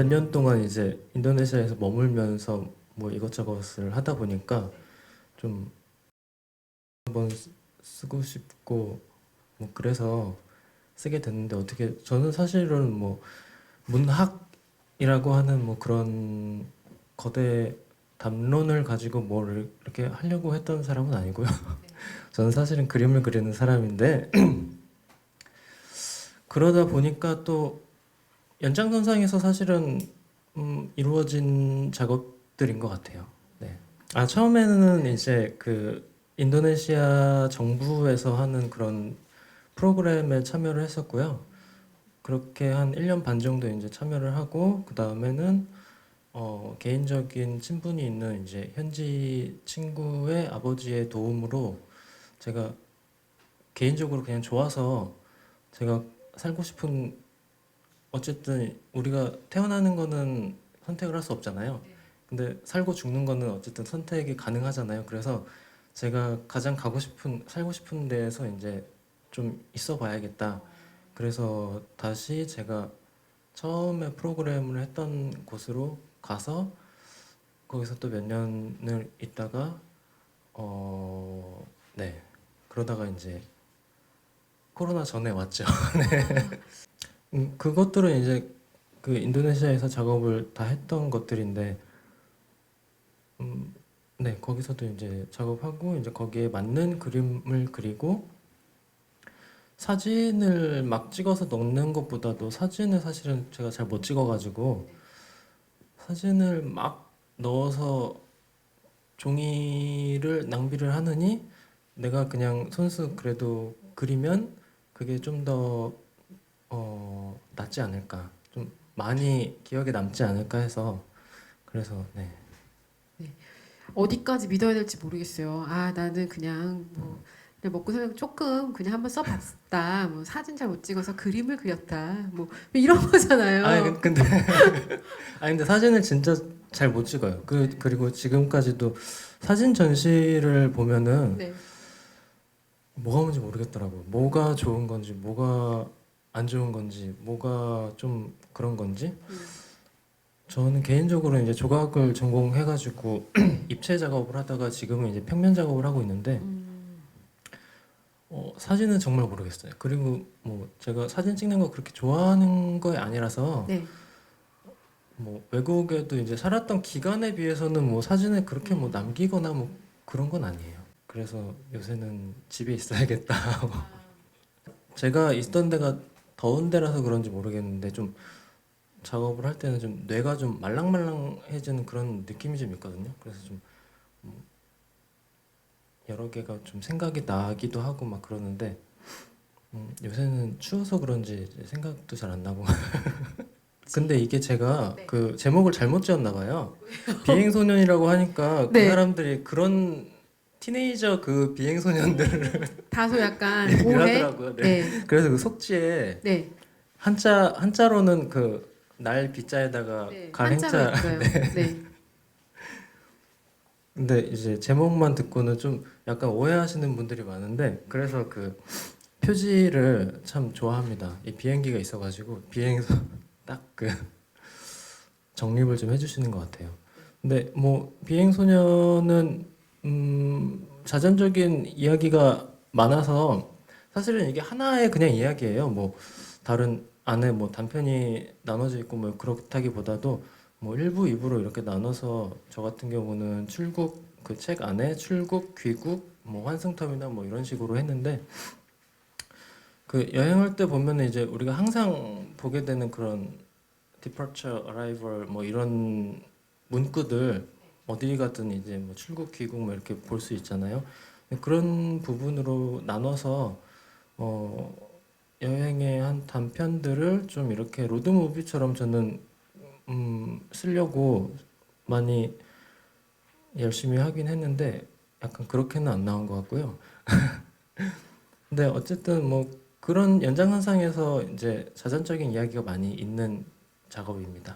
년 동안 이제 인도네시아에서 머물면서 뭐 이것저것을 하다 보니까 좀 한번 쓰고 싶고 뭐 그래서 쓰게 됐는데 어떻게 저는 사실은 뭐 문학이라고 하는 뭐 그런 거대 담론을 가지고 뭘 이렇게 하려고 했던 사람은 아니고요. 저는 사실은 그림을 그리는 사람인데 그러다 보니까 또 연장선상에서 사실은 이루어진 작업들인 것 같아요. 네. 아, 처음에는 이제 그 인도네시아 정부에서 하는 그런 프로그램에 참여를 했었고요. 그렇게 한 1년 반 정도 이제 참여를 하고 그 다음에는 개인적인 친분이 있는 이제 현지 친구의 아버지의 도움으로 제가 개인적으로 그냥 좋아서 제가 살고 싶은 어쨌든 우리가 태어나는 거는 선택을 할 수 없잖아요. 근데 살고 죽는 거는 어쨌든 선택이 가능하잖아요. 그래서 제가 가장 가고 싶은 살고 싶은 데에서 이제 좀 있어 봐야겠다. 그래서 다시 제가 처음에 프로그램을 했던 곳으로 가서 거기서 또 몇 년을 있다가 네. 그러다가 이제 코로나 전에 왔죠. 그것들은 이제 그 인도네시아에서 작업을 다 했던 것들인데, 네, 거기서도 이제 작업하고 이제 거기에 맞는 그림을 그리고 사진을 막 찍어서 넣는 것보다도 사진을 사실은 제가 잘 못 찍어가지고 사진을 막 넣어서 종이를 낭비를 하느니 내가 그냥 손수 그래도 그리면 그게 좀 더 낫지 않을까. 좀 많이 기억에 남지 않을까 해서 그래서 네. 네. 어디까지 믿어야 될지 모르겠어요. 아, 나는 그냥 먹고 살면 조금 그냥 한번 써봤다. 뭐 사진 잘 못 찍어서 그림을 그렸다. 뭐 이런 아니 거잖아요. 근데 아니 근데 사진을 진짜 잘 못 찍어요. 그리고 지금까지도 사진 전시를 보면은 네. 뭐가 뭔지 모르겠더라고요. 뭐가 좋은 건지, 뭐가 안 좋은 건지, 뭐가 좀 그런 건지. 저는 개인적으로 이제 조각을 전공해가지고 입체 작업을 하다가 지금은 이제 평면 작업을 하고 있는데 사진은 정말 모르겠어요. 그리고 뭐 제가 사진 찍는 거 그렇게 좋아하는 거에 아니라서 네. 뭐 외국에도 이제 살았던 기간에 비해서는 뭐 사진을 그렇게 뭐 음. 남기거나 뭐 그런 건 아니에요. 그래서 요새는 집에 있어야겠다. 제가 있던 데가 더운 데라서 그런지 모르겠는데 좀 작업을 할 때는 좀 뇌가 좀 말랑말랑해지는 그런 느낌이 좀 있거든요. 그래서 좀 여러 개가 좀 생각이 나기도 하고 막 그러는데 요새는 추워서 그런지 이제 생각도 잘 안 나고. 근데 이게 제가 네. 그 제목을 잘못 지었나 봐요. 비행소년이라고 하니까 그 네. 사람들이 그런 티네이저 그 비행소년들을 다소 약간 얘기를 오해. 하더라고요. 네. 네. 그래서 그 속지에 네. 한자로는 그 날 비자에다가 네. 한자로 갈행자. 있어요. 네. 근데 이제 제목만 듣고는 좀 약간 오해하시는 분들이 많은데 그래서 그 표지를 참 좋아합니다. 이 비행기가 있어가지고 비행에서 딱 그 정립을 좀 해주시는 것 같아요. 근데 뭐 비행소녀는 자전적인 이야기가 많아서 사실은 이게 하나의 그냥 이야기예요. 뭐 다른 안에 뭐 단편이 나눠져 있고 뭐 그렇다기보다도 뭐 1부, 2부로 이렇게 나눠서 저 같은 경우는 출국 그 책 안에 출국, 귀국, 뭐 환승터미널 뭐 이런 식으로 했는데 그 여행할 때 보면은 이제 우리가 항상 보게 되는 그런 departure, arrival 뭐 이런 문구들 어디 가든 이제 뭐 출국, 귀국 뭐 이렇게 볼 수 있잖아요. 그런 부분으로 나눠서 어, 여행의 한 단편들을 좀 이렇게 로드무비처럼 저는 쓰려고 많이 열심히 하긴 했는데 약간 그렇게는 안 나온 것 같고요. 근데 어쨌든 뭐 그런 연장선상에서 이제 자전적인 이야기가 많이 있는 작업입니다.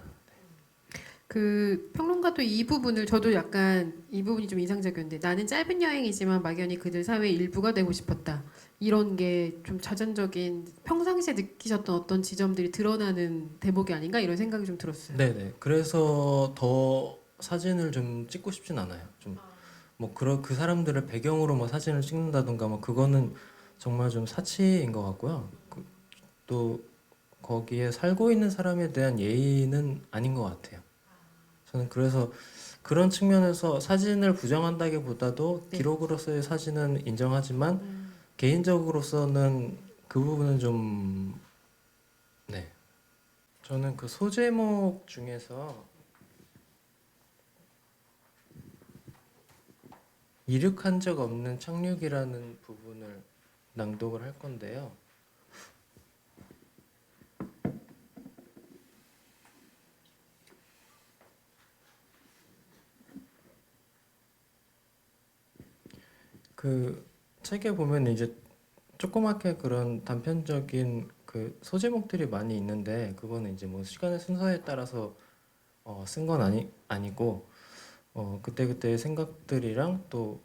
그 평론가도 이 부분을 저도 약간 이 부분이 좀 인상적이었는데 나는 짧은 여행이지만 막연히 그들 사회의 일부가 되고 싶었다. 이런 게 좀 자전적인 평상시에 느끼셨던 어떤 지점들이 드러나는 대목이 아닌가 이런 생각이 좀 들었어요. 네네. 그래서 더 사진을 좀 찍고 싶진 않아요. 좀 뭐 그런 그 사람들을 배경으로 뭐 사진을 찍는다던가 뭐 그거는 정말 좀 사치인 것 같고요. 또 거기에 살고 있는 사람에 대한 예의는 아닌 것 같아요. 저는 그래서 그런 측면에서 사진을 부정한다기보다도 네. 기록으로서의 사진은 인정하지만 음, 개인적으로서는 그 부분은 좀 네. 저는 그 소제목 중에서 이륙한 적 없는 착륙이라는 부분을 낭독을 할 건데요. 그 책에 보면 이제 조그맣게 그런 단편적인 그 소제목들이 많이 있는데 그거는 이제 뭐 시간의 순서에 따라서 쓴 건 아니고 그때그때의 생각들이랑 또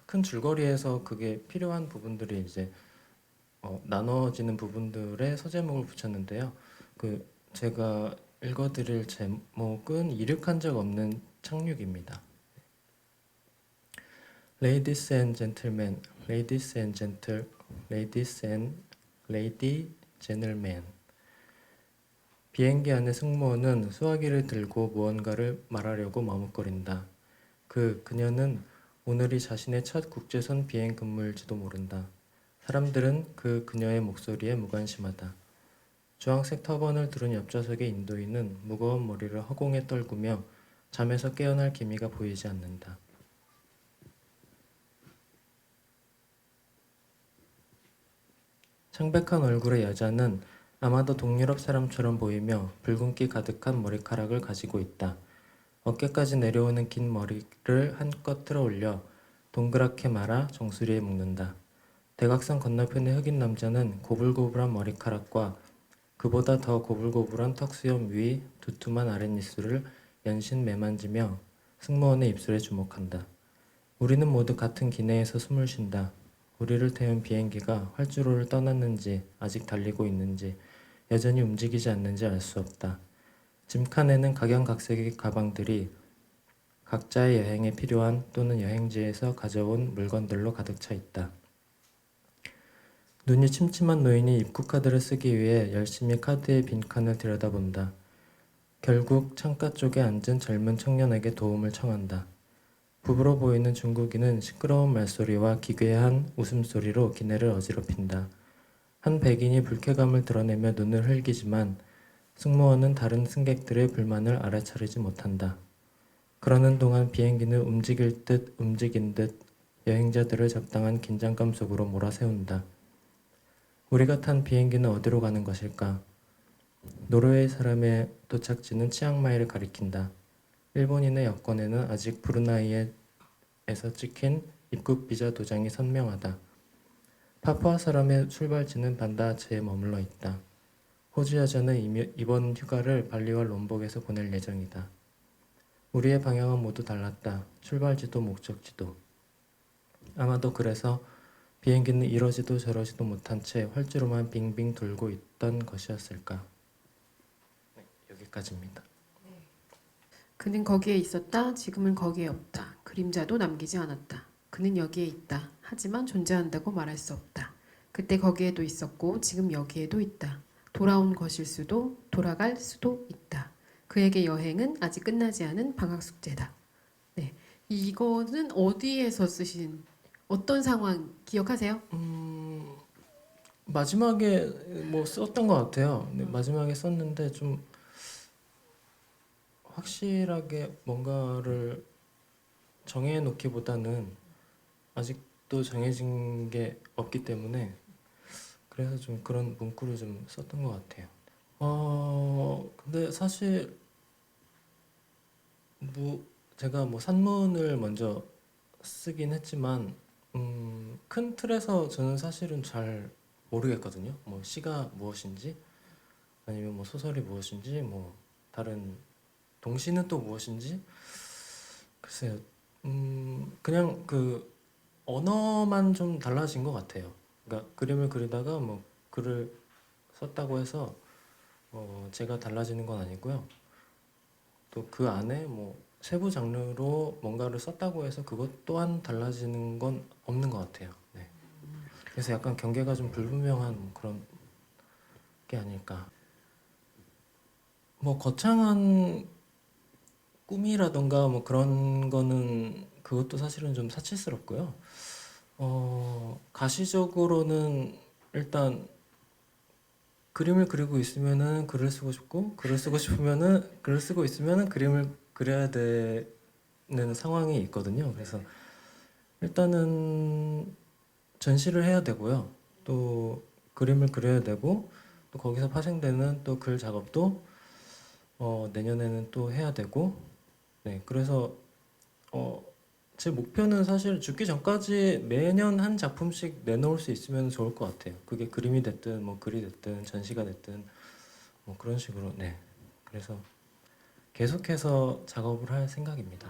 큰 줄거리에서 그게 필요한 부분들이 이제 나눠지는 부분들의 소제목을 붙였는데요. 그 제가 읽어드릴 제목은 이륙한 적 없는 착륙입니다. Ladies and gentlemen, ladies and gentle, ladies and lady gentlemen. 비행기 안의 승무원은 수화기를 들고 무언가를 말하려고 머뭇거린다. 그녀는 오늘이 자신의 첫 국제선 비행 근무일지도 모른다. 사람들은 그녀의 목소리에 무관심하다. 주황색 터번을 두른 옆좌석의 인도인은 무거운 머리를 허공에 떨구며 잠에서 깨어날 기미가 보이지 않는다. 창백한 얼굴의 여자는 아마도 동유럽 사람처럼 보이며 붉은기 가득한 머리카락을 가지고 있다. 어깨까지 내려오는 긴 머리를 한껏 틀어올려 동그랗게 말아 정수리에 묶는다. 대각선 건너편의 흑인 남자는 고불고불한 머리카락과 그보다 더 고불고불한 턱수염 위 두툼한 아랫입술을 연신 매만지며 승무원의 입술에 주목한다. 우리는 모두 같은 기내에서 숨을 쉰다. 우리를 태운 비행기가 활주로를 떠났는지 아직 달리고 있는지 여전히 움직이지 않는지 알 수 없다. 짐칸에는 각양각색의 가방들이 각자의 여행에 필요한 또는 여행지에서 가져온 물건들로 가득 차 있다. 눈이 침침한 노인이 입국 카드를 쓰기 위해 열심히 카드의 빈칸을 들여다본다. 결국 창가 쪽에 앉은 젊은 청년에게 도움을 청한다. 부부로 보이는 중국인은 시끄러운 말소리와 기괴한 웃음소리로 기내를 어지럽힌다. 한 백인이 불쾌감을 드러내며 눈을 흘기지만 승무원은 다른 승객들의 불만을 알아차리지 못한다. 그러는 동안 비행기는 움직일 듯 움직인 듯 여행자들을 적당한 긴장감 속으로 몰아세운다. 우리가 탄 비행기는 어디로 가는 것일까? 노르웨이 사람의 도착지는 치앙마이를 가리킨다. 일본인의 여권에는 아직 브루나이에서 찍힌 입국 비자 도장이 선명하다. 파푸아 사람의 출발지는 반다아체에 머물러 있다. 호주 여자는 이번 휴가를 발리와 롬복에서 보낼 예정이다. 우리의 방향은 모두 달랐다. 출발지도 목적지도. 아마도 그래서 비행기는 이러지도 저러지도 못한 채 활주로만 빙빙 돌고 있던 것이었을까. 네, 여기까지입니다. 그는 거기에 있었다. 지금은 거기에 없다. 그림자도 남기지 않았다. 그는 여기에 있다. 하지만 존재한다고 말할 수 없다. 그때 거기에도 있었고 지금 여기에도 있다. 돌아온 것일 수도 돌아갈 수도 있다. 그에게 여행은 아직 끝나지 않은 방학 숙제다. 네, 이거는 어디에서 쓰신 어떤 상황 기억하세요? 마지막에 뭐 썼던 것 같아요. 네, 마지막에 썼는데 좀 확실하게 뭔가를 정해놓기보다는 아직도 정해진 게 없기 때문에 그래서 좀 그런 문구를 좀 썼던 것 같아요. 근데 사실 뭐 제가 뭐 산문을 먼저 쓰긴 했지만 큰 틀에서 저는 사실은 잘 모르겠거든요. 뭐 시가 무엇인지 아니면 뭐 소설이 무엇인지 뭐 다른 동시는 또 무엇인지 글쎄요. 그냥 그 언어만 좀 달라진 것 같아요. 그러니까 그림을 그리다가 뭐 글을 썼다고 해서 제가 달라지는 건 아니고요. 또 그 안에 뭐 세부 장르로 뭔가를 썼다고 해서 그것 또한 달라지는 건 없는 것 같아요. 네. 그래서 약간 경계가 좀 불분명한 그런 게 아닐까. 뭐 거창한 꿈이라던가 뭐 그런 거는 그것도 사실은 좀 사치스럽고요. 가시적으로는 일단 그림을 그리고 있으면은 글을 쓰고 싶고 글을 쓰고 싶으면은 글을 쓰고 있으면은 그림을 그려야 되는 상황이 있거든요. 그래서 일단은 전시를 해야 되고요. 또 그림을 그려야 되고 또 거기서 파생되는 또 글 작업도 내년에는 또 해야 되고 네 그래서 어, 제 목표는 사실 죽기 전까지 매년 한 작품씩 내놓을 수 있으면 좋을 것 같아요. 그게 그림이 됐든 뭐 글이 됐든 전시가 됐든 뭐 그런 식으로 네 그래서 계속해서 작업을 할 생각입니다.